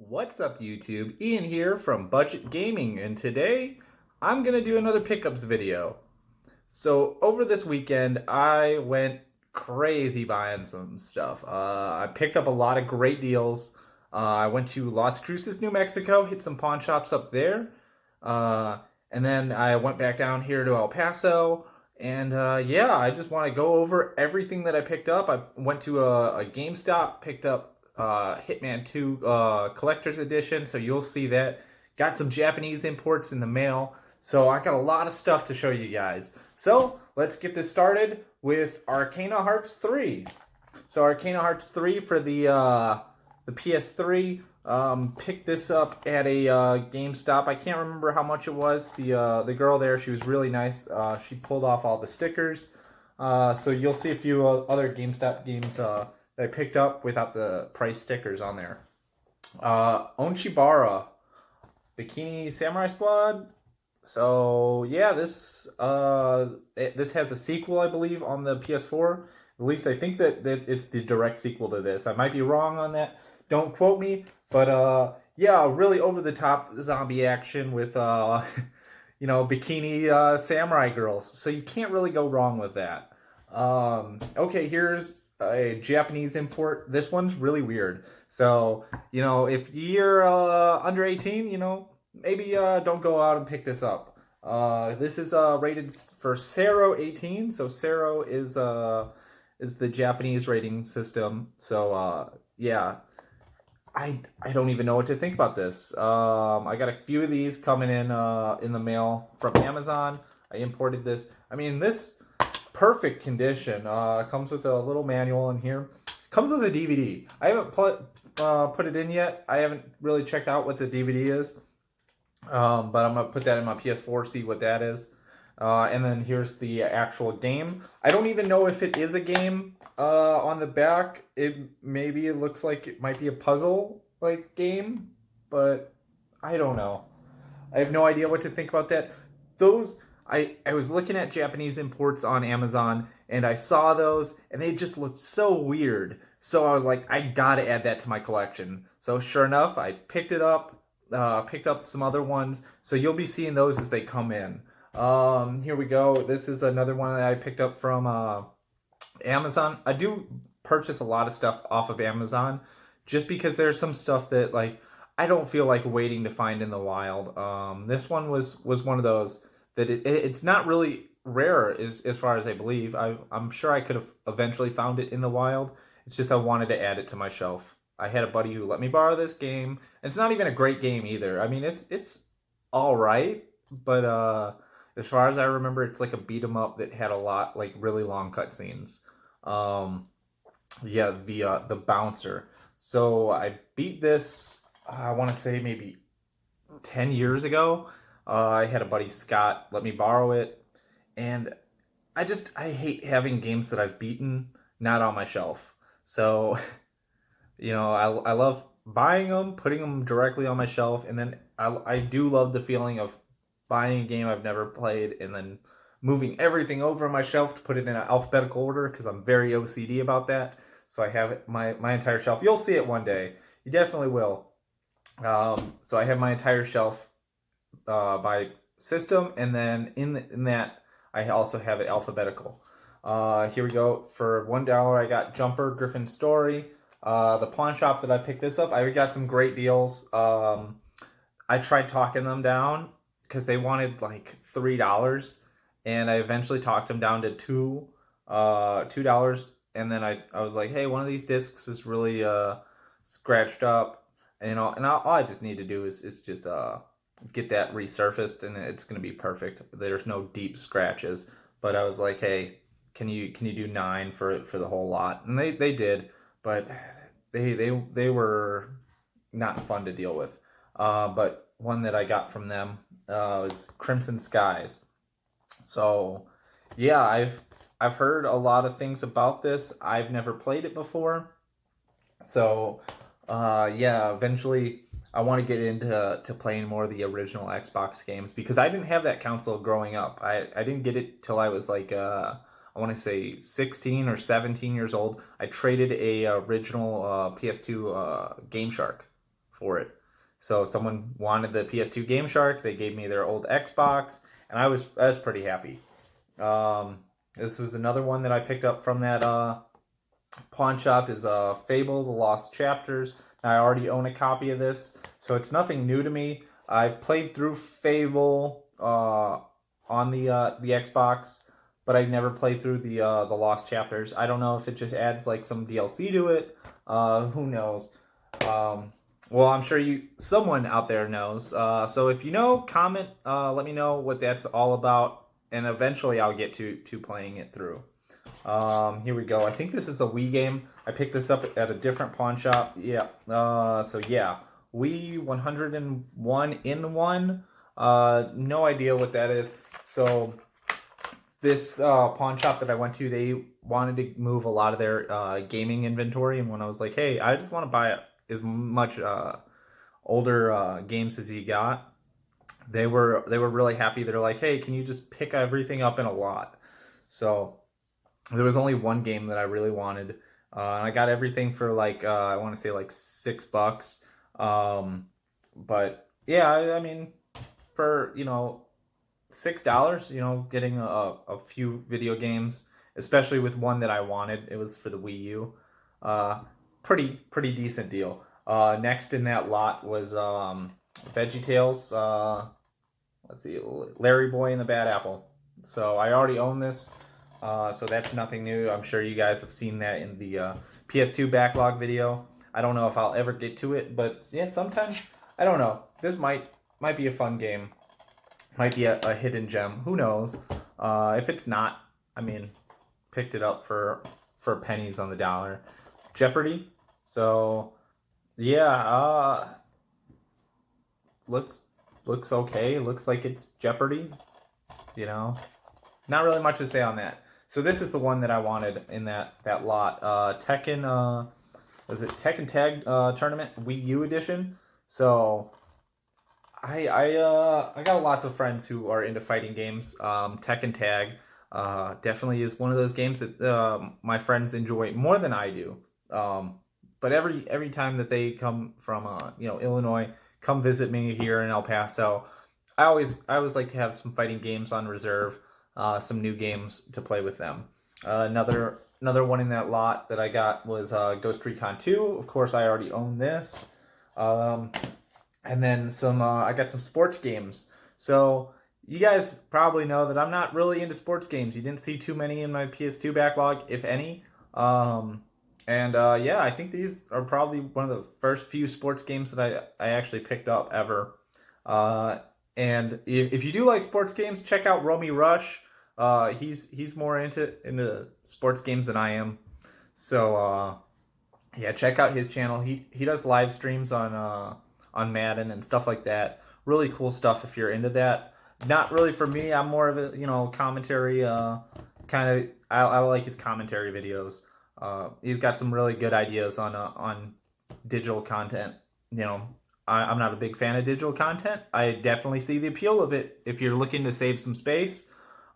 What's up, YouTube? Ian here from Budget Gaming, and today I'm gonna do another pickups video. So over this weekend, I went crazy buying some stuff. I picked up a lot of great deals. I went to Las Cruces, New Mexico, hit some pawn shops up there, uh, and then I went back down here to El Paso. And yeah, I just want to go over everything that I picked up. I went to a GameStop, picked up Hitman 2 Collector's Edition, so you'll see that. Got some Japanese imports in the mail. So I got a lot of stuff to show you guys. So let's get this started with Arcana Hearts 3. So Arcana Hearts 3 for the PS3. Picked this up at a GameStop. I can't remember how much it was. The girl there, she was really nice. She pulled off all the stickers. So you'll see a few other GameStop games that I picked up without the price stickers on there. Onechanbara, Bikini Samurai Squad. So yeah, this has a sequel, I believe, on the PS4. At least I think that it's the direct sequel to this. I might be wrong on that. Don't quote me. But yeah, really over the top zombie action with bikini samurai girls. So you can't really go wrong with that. Okay, here's a Japanese import. This one's really weird. So, if you're under 18, maybe don't go out and pick this up. This is rated for Sero 18. So Sero is the Japanese rating system. So yeah. I don't even know what to think about this. I got a few of these coming in the mail from Amazon. I imported this. I mean, this perfect condition. Comes with a little manual in here. Comes with a DVD. I haven't put it in yet. I haven't really checked out what the DVD is. But I'm gonna put that in my PS4, see what that is. And then here's the actual game. I don't even know if it is a game. On the back, maybe it looks like it might be a puzzle like game, but I don't know. I have no idea what to think about that. I was looking at Japanese imports on Amazon and I saw those and they just looked so weird. So I was like, I gotta add that to my collection. So sure enough, I picked it up, picked up some other ones. So you'll be seeing those as they come in. Here we go. This is another one that I picked up from Amazon. I do purchase a lot of stuff off of Amazon just because there's some stuff that I don't feel like waiting to find in the wild. This one was one of those that it's not really rare as far as I believe. I'm sure I could have eventually found it in the wild. It's just I wanted to add it to my shelf. I had a buddy who let me borrow this game. And it's not even a great game either. I mean, it's all right, but as far as I remember, it's like a beat 'em up that had a lot really long cutscenes. Yeah, the bouncer. So I beat this. I want to say maybe 10 years ago. I had a buddy Scott let me borrow it, and I hate having games that I've beaten not on my shelf. So I love buying them, putting them directly on my shelf, and then I do love the feeling of buying a game I've never played and then moving everything over on my shelf to put it in an alphabetical order because I'm very OCD about that. So I have my entire shelf. You'll see it one day. You definitely will. So I have my entire shelf by system, and then in that I also have it alphabetical. Here we go. For $1, I got Jumper Griffin Story. The pawn shop that I picked this up, I got some great deals. I tried talking them down because they wanted $3, and I eventually talked them down to $2, and then I was like, hey, one of these discs is really scratched up, and all I just need to do is just get that resurfaced, and it's gonna be perfect. There's no deep scratches, but I was like, hey, can you do 9 for the whole lot? And they did, but they were not fun to deal with. But one that I got from them was Crimson Skies. So yeah, I've heard a lot of things about this. I've never played it before. So yeah, eventually I want to get into playing more of the original Xbox games because I didn't have that console growing up. I didn't get it till I was I want to say 16 or 17 years old. I traded a original PS2 Game Shark for it. So someone wanted the PS2 Game Shark. They gave me their old Xbox, and I was pretty happy. This was another one that I picked up from that pawn shop. Is Fable: The Lost Chapters. Now, I already own a copy of this, so it's nothing new to me. I played through Fable on the Xbox, but I never played through the Lost Chapters. I don't know if it just adds like some DLC to it. Who knows? Well, I'm sure someone out there knows. So if you know, comment. Let me know what that's all about, and eventually I'll get to playing it through. Here we go. I think this is a Wii game. I picked this up at a different pawn shop. Yeah. So yeah, Wii 101 in 1. No idea what that is. So this pawn shop that I went to, they wanted to move a lot of their gaming inventory, and when I was like, hey, I just want to buy as much older games as you got, they were really happy. They're like, hey, can you just pick everything up in a lot? So there was only one game that I really wanted, and I got everything for like I want to say like $6. But yeah, I mean, for $6, getting a few video games, especially with one that I wanted. It was for the Wii U. Pretty decent deal. Next in that lot was VeggieTales. Let's see, Larry Boy and the Bad Apple. So I already own this. So that's nothing new. I'm sure you guys have seen that in the PS2 backlog video. I don't know if I'll ever get to it, but yeah, sometimes, I don't know. This might be a fun game. Might be a hidden gem. Who knows? If it's not, I mean, picked it up for pennies on the dollar. Jeopardy. So yeah, looks okay. Looks like it's Jeopardy. Not really much to say on that. So this is the one that I wanted in that lot. Tekken, was it Tekken Tag Tournament Wii U edition? So I got lots of friends who are into fighting games. Tekken Tag definitely is one of those games that my friends enjoy more than I do. But every time that they come from Illinois, come visit me here in El Paso, I always like to have some fighting games on reserve. Some new games to play with them. Another one in that lot that I got was Ghost Recon 2. Of course, I already own this. And then I got some sports games. So you guys probably know that I'm not really into sports games. You didn't see too many in my PS2 backlog, if any. Yeah, I think these are probably one of the first few sports games that I actually picked up ever. And if you do like sports games, check out Romy Rush. He's more into sports games than I am. So yeah, check out his channel. He does live streams on Madden and stuff like that. Really cool stuff if you're into that. Not really for me. I'm more of a commentary kind of. I like his commentary videos. He's got some really good ideas on digital content. I'm not a big fan of digital content. I definitely see the appeal of it if you're looking to save some space.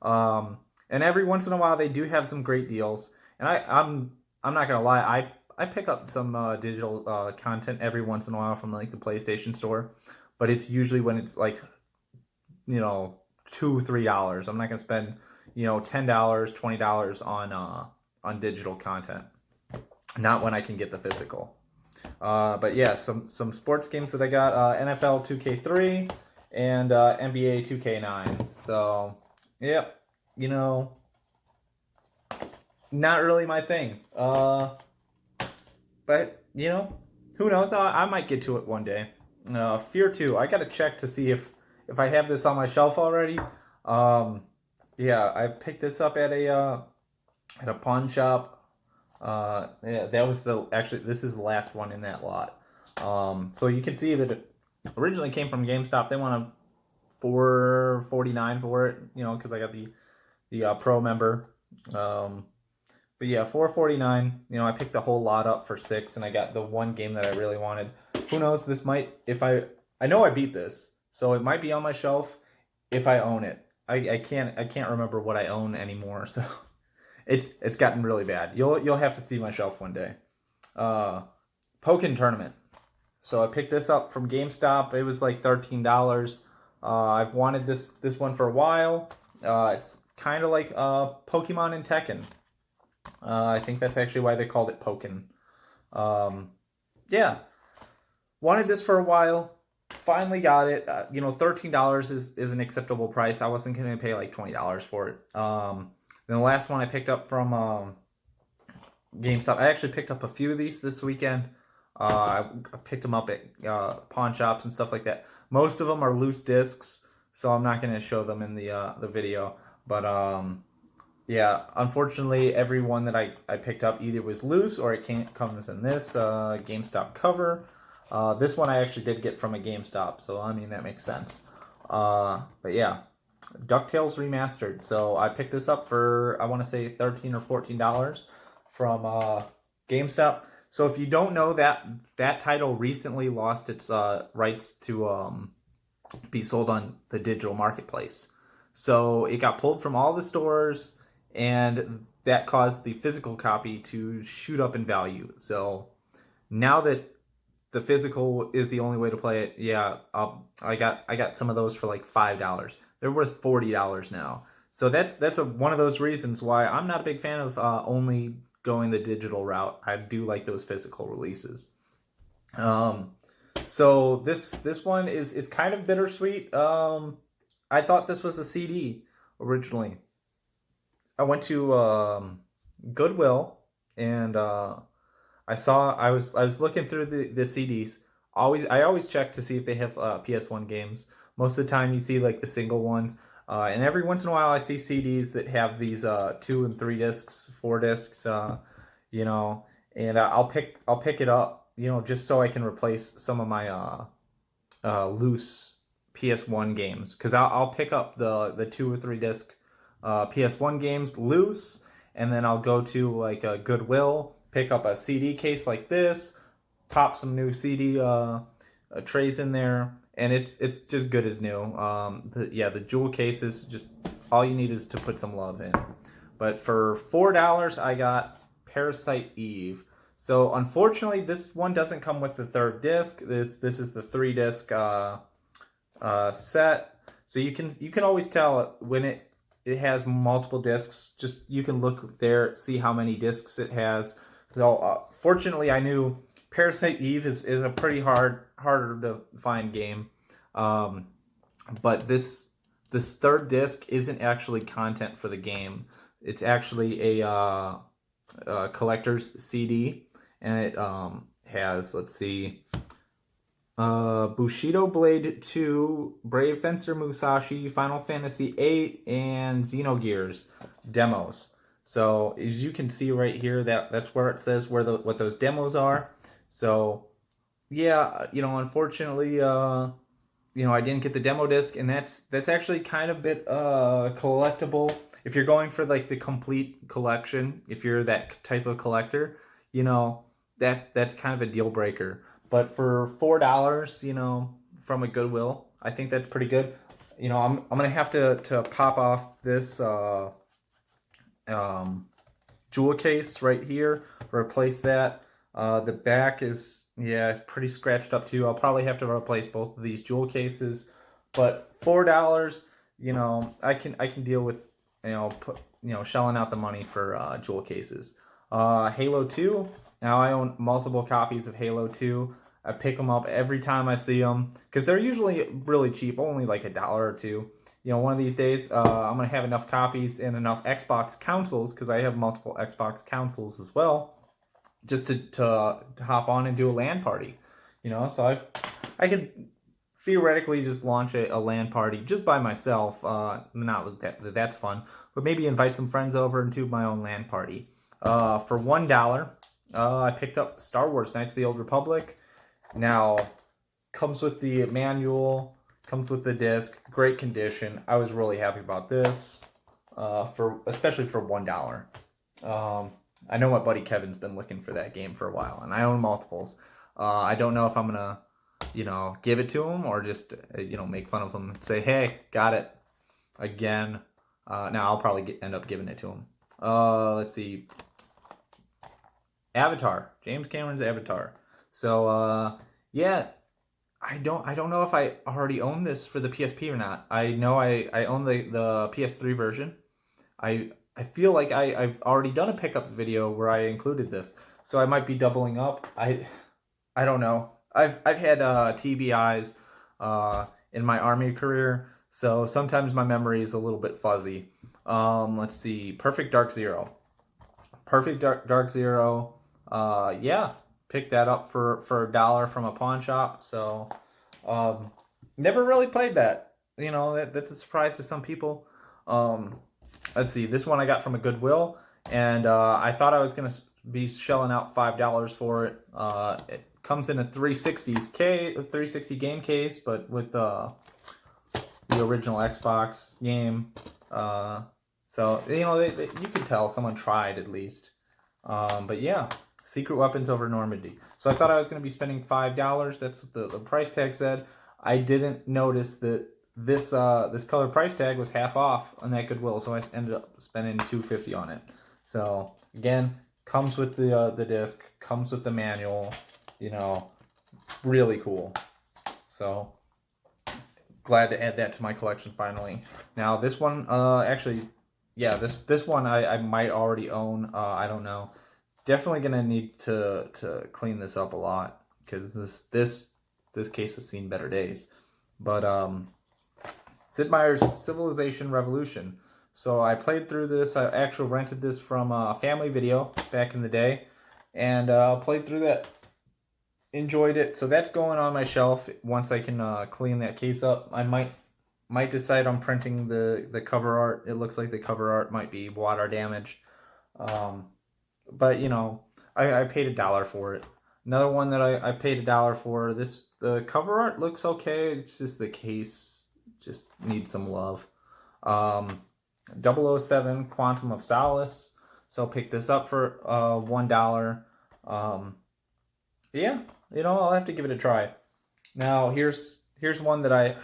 And every once in a while they do have some great deals. And I'm not gonna lie, I pick up some digital content every once in a while from like the PlayStation Store, but it's usually when it's like $2-3. I'm not gonna spend $10, $20 on digital content. Not when I can get the physical. But yeah, some sports games that I got, NFL 2K3 and NBA 2K9. So, yep, not really my thing. But, who knows? I might get to it one day. Fear 2, I got to check to see if I have this on my shelf already. Yeah, I picked this up at a pawn shop. Yeah, that was this is the last one in that lot. So you can see that it originally came from GameStop. They wanted $4.49 for it, because I got the Pro member. But yeah, $4.49. I picked the whole lot up for $6, and I got the one game that I really wanted. Who knows? This might, I know I beat this, so it might be on my shelf if I own it. I can't remember what I own anymore, so. It's gotten really bad. You'll have to see my shelf one day. POKKEN Tournament. So I picked this up from GameStop. It was like $13. I've wanted this one for a while. It's kind of like Pokemon and Tekken. I think that's actually why they called it Pokken. Yeah, wanted this for a while. Finally got it. You know, $13 is an acceptable price. I wasn't going to pay like $20 for it. Then the last one I picked up from GameStop. I actually picked up a few of these this weekend. I picked them up at pawn shops and stuff like that. Most of them are loose discs, so I'm not going to show them in the video. But yeah, unfortunately, every one that I picked up either was loose or it comes in this GameStop cover. This one I actually did get from a GameStop, so I mean that makes sense. But yeah, Ducktales Remastered. So I picked this up for, I want to say $13 or $14 from GameStop. So if you don't know, that title recently lost its rights to be sold on the digital marketplace. So it got pulled from all the stores, and that caused the physical copy to shoot up in value. So now that the physical is the only way to play it, yeah, I got some of those for like $5. They're worth $40 now. So that's one of those reasons why I'm not a big fan of only going the digital route. I do like those physical releases. So this one is kind of bittersweet. I thought this was a CD originally. I went to Goodwill, and I was looking through the CDs. I always check to see if they have PS1 games. Most of the time you see like the single ones. And every once in a while I see CDs that have these 2 and 3 discs, 4 discs, you know, and I'll pick it up, you know, just so I can replace some of my loose PS1 games, because I'll pick up the 2 or 3 disc PS1 games loose, and then I'll go to like a Goodwill, pick up a CD case like this, pop some new CD trays in there, and it's just good as new. The jewel cases, just all you need is to put some love in. But for $4, I got Parasite Eve. So unfortunately, this one doesn't come with the 3rd disc. This is the 3 disc set. So you can always tell when it has multiple discs. Just you can look there, see how many discs it has. So fortunately, I knew Parasite Eve is a pretty harder to find game. But this 3rd disc isn't actually content for the game. It's actually a collector's CD, and it has, let's see, Bushido Blade 2, Brave Fencer Musashi, Final Fantasy 8, and Xenogears demos. So as you can see right here, that's where it says what those demos are. So yeah, you know, unfortunately, you know, I didn't get the demo disc, and that's actually kind of a bit collectible. If you're going for like the complete collection, if you're that type of collector, you know, that's kind of a deal breaker. But for $4, you know, from a Goodwill, I think that's pretty good. You know, I'm gonna have to pop off this jewel case right here, replace that. The back is, yeah, it's pretty scratched up too. I'll probably have to replace both of these jewel cases. But $4, you know, I can deal with, you know, shelling out the money for jewel cases. Halo 2. Now I own multiple copies of Halo 2. I pick them up every time I see them, because they're usually really cheap, only like $1 or $2. You know, one of these days I'm gonna have enough copies and enough Xbox consoles, because I have multiple Xbox consoles as well, just to hop on and do a LAN party. You know, so I could theoretically just launch a LAN party just by myself. Not that's fun, but maybe invite some friends over and do my own LAN party. For $1, I picked up Star Wars Knights of the Old Republic. Now, comes with the manual, comes with the disc, great condition. I was really happy about this, especially for $1. I know my buddy Kevin's been looking for that game for a while, and I own multiples. I don't know if I'm gonna, you know, give it to him or just, you know, make fun of him and say, hey, got it again. Now I'll probably end up giving it to him. Let's see. Avatar, James Cameron's Avatar. So Yeah, I don't know if I already own this for the PSP or not. I know I own the PS3 version. I feel like I've already done a pickups video where I included this, so I might be doubling up. I don't know. I've had TBIs in my army career, so sometimes my memory is a little bit fuzzy. Let's see, Perfect Dark Zero. Perfect Dark Zero. Yeah, picked that up for $1 from a pawn shop. So, um, never really played that. You know, that's a surprise to some people. Um, let's see, this one I got from a Goodwill, and I thought I was gonna be shelling out $5 for it. It comes in a 360 game case, but with the original Xbox game. So you know, you could tell someone tried at least. But yeah, Secret Weapons over Normandy. So I thought I was going to be spending $5. That's what the price tag said. I didn't notice that this color price tag was half off on that Goodwill, so I ended up spending $2.50 on it. So again, comes with the disc, comes with the manual. You know, really cool. So glad to add that to my collection finally. Now this one, actually, yeah, this one I might already own. I don't know. Definitely gonna need to clean this up a lot because this case has seen better days. But Sid Meier's Civilization Revolution. So I played through this. I actually rented this from a family video back in the day, and played through that. Enjoyed it. So that's going on my shelf. Once I can clean that case up, I might decide on printing the cover art. It looks like the cover art might be water damaged. But you know, I paid $1 for it. Another one that I paid $1 for. The cover art looks okay. It's just the case just needs some love. 007 Quantum of Solace. So I'll pick this up for $1. Yeah, you know, I'll have to give it a try. Now here's one that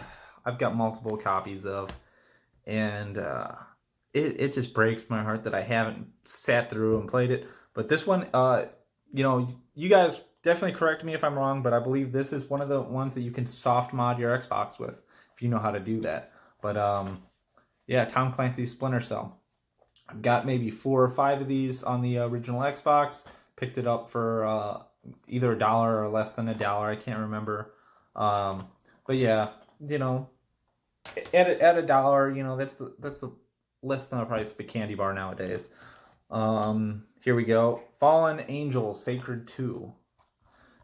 I've got multiple copies of, and it just breaks my heart that I haven't sat through and played it. But this one, you know, you guys definitely correct me if I'm wrong, but I believe this is one of the ones that you can soft mod your Xbox with if you know how to do that. But yeah, Tom Clancy's Splinter Cell. I've got maybe 4 or 5 of these on the original Xbox. Picked it up for either $1 or less than $1. I can't remember. But yeah, you know, at $1, you know, that's the less than the price of a candy bar nowadays. Here we go. Fallen Angel Sacred 2.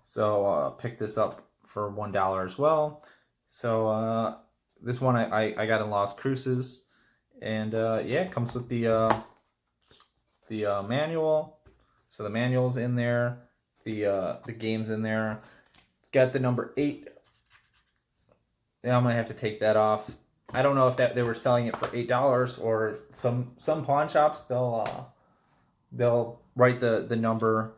So pick this up for $1 as well. So this one I got in Las Cruces, and yeah, it comes with the manual. So the manual's in there, the game's in there. It's got the number 8. Yeah, I'm gonna have to take that off. I don't know if they were selling it for $8 or some pawn shops they'll write the number,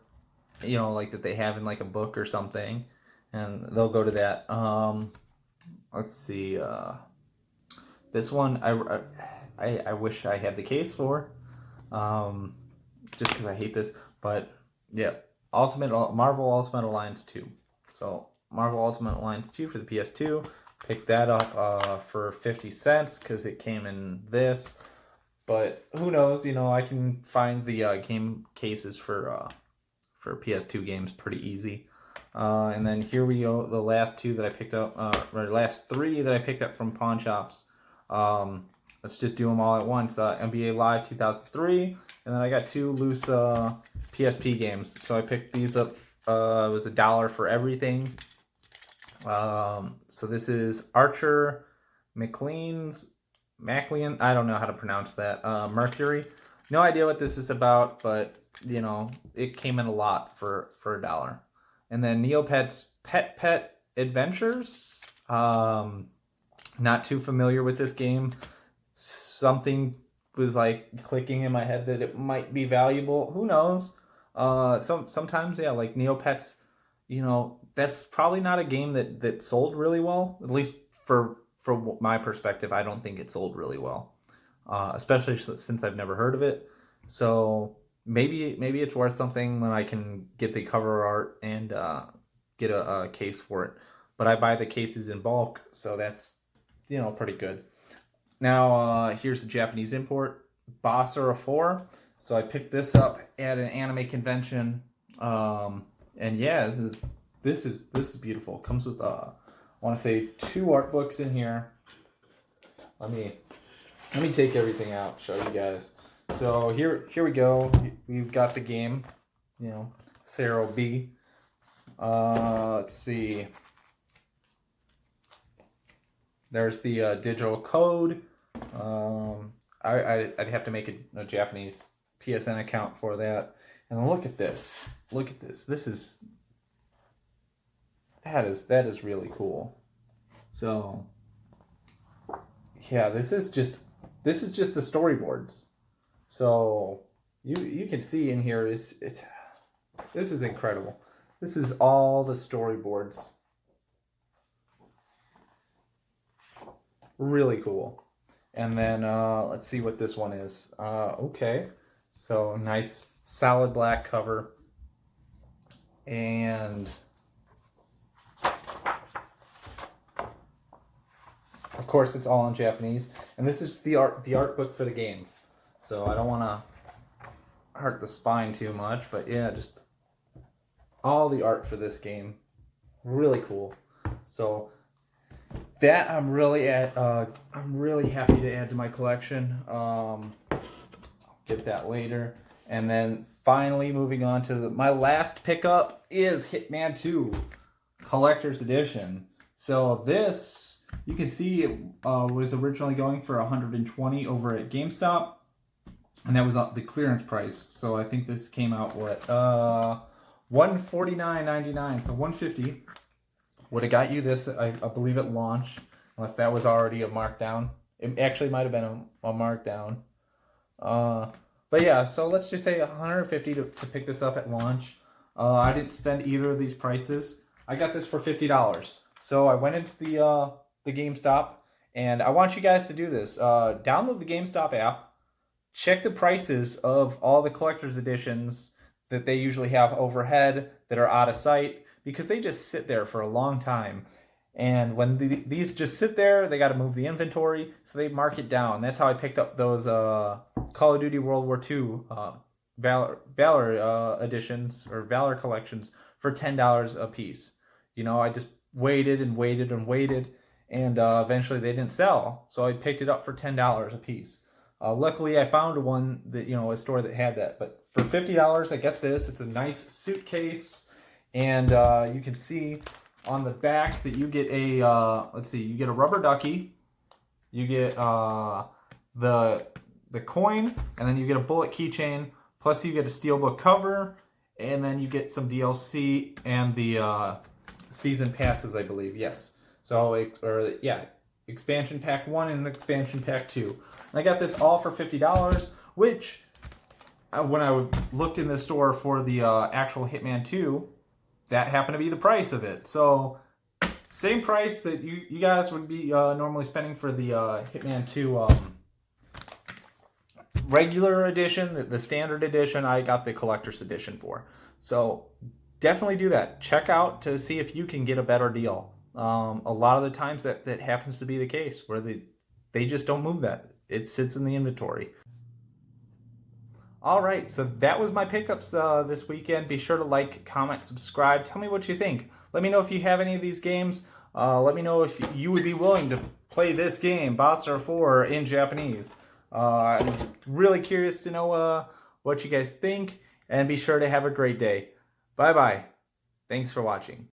you know, like that they have in like a book or something, and they'll go to that. Let's see. This one I wish I had the case for, just because I hate this. But yeah, Marvel Ultimate Alliance 2. So Marvel Ultimate Alliance 2 for the PS2. Picked that up for 50 cents because it came in this. But who knows? You know, I can find the game cases for PS2 games pretty easy. And then here we go. The last 2 that I picked up, or last 3 that I picked up from pawn shops. Let's just do them all at once. NBA Live 2003, and then I got 2 loose PSP games. So I picked these up. It was $1 for everything. So this is Archer McLean. I don't know how to pronounce that. Mercury. No idea what this is about, but you know, it came in a lot for $1. And then Neopets Petpet Adventures. Not too familiar with this game. Something was like clicking in my head that it might be valuable. Who knows? Sometimes, yeah, like Neopets, you know, that's probably not a game that sold really well. At least for my perspective, I don't think it sold really well, especially since I've never heard of it. So maybe it's worth something when I can get the cover art and get a case for it. But I buy the cases in bulk, so that's, you know, pretty good. Now, here's the Japanese import, Basara 4. So I picked this up at an anime convention, and yeah, this is beautiful. It comes with I want to say 2 art books in here. Let me take everything out, show you guys. So here we go. We've got the game, you know, Sero B. Let's see. There's the digital code. I'd have to make a Japanese PSN account for that. And look at this. Look at this. That is really cool. So yeah, this is just the storyboards. So you can see in here this is incredible. This is all the storyboards. Really cool. And then let's see what this one is. Okay, so nice solid black cover, and of course it's all in Japanese. And this is the art book for the game. So I don't want to hurt the spine too much, but yeah, just all the art for this game. Really cool. So that I'm really happy to add to my collection. I'll get that later. And then finally moving on to my last pickup is Hitman 2 Collector's Edition. So this, you can see it was originally going for $120 over at GameStop, and that was the clearance price. So I think this came out what $149.99, so $150 would have got you this, I believe, at launch, unless that was already a markdown. It actually might have been a markdown. But yeah, so let's just say $150 to pick this up at launch. I didn't spend either of these prices. I got this for $50. So I went into the GameStop, and I want you guys to do this. Download the GameStop app, check the prices of all the collector's editions that they usually have overhead that are out of sight, because they just sit there for a long time. And when these just sit there, they got to move the inventory, so they mark it down. That's how I picked up those Call of Duty World War II Valor editions, or Valor collections, for $10 a piece. You know, I just waited and waited and waited, and eventually they didn't sell, so I picked it up for $10 a piece. Luckily, I found one that, you know, a store that had that. But for $50, I get this. It's a nice suitcase, and you can see on the back that you get a let's see, you get a rubber ducky, you get the coin, and then you get a bullet keychain, plus you get a steelbook cover, and then you get some DLC and the season passes, I believe. Yes. So expansion pack 1 and expansion pack 2. And I got this all for $50, which when I looked in the store for the actual Hitman 2, that happened to be the price of it. So same price that you guys would be normally spending for the Hitman 2 regular edition, the standard edition. I got the collector's edition for. So definitely do that. Check out to see if you can get a better deal. A lot of the times that happens to be the case, where they just don't move that. It sits in the inventory. All right, so that was my pickups this weekend. Be sure to like, comment, subscribe. Tell me what you think. Let me know if you have any of these games. Let me know if you would be willing to play this game, Botsar 4, in Japanese. I'm really curious to know what you guys think, and be sure to have a great day. Bye-bye. Thanks for watching.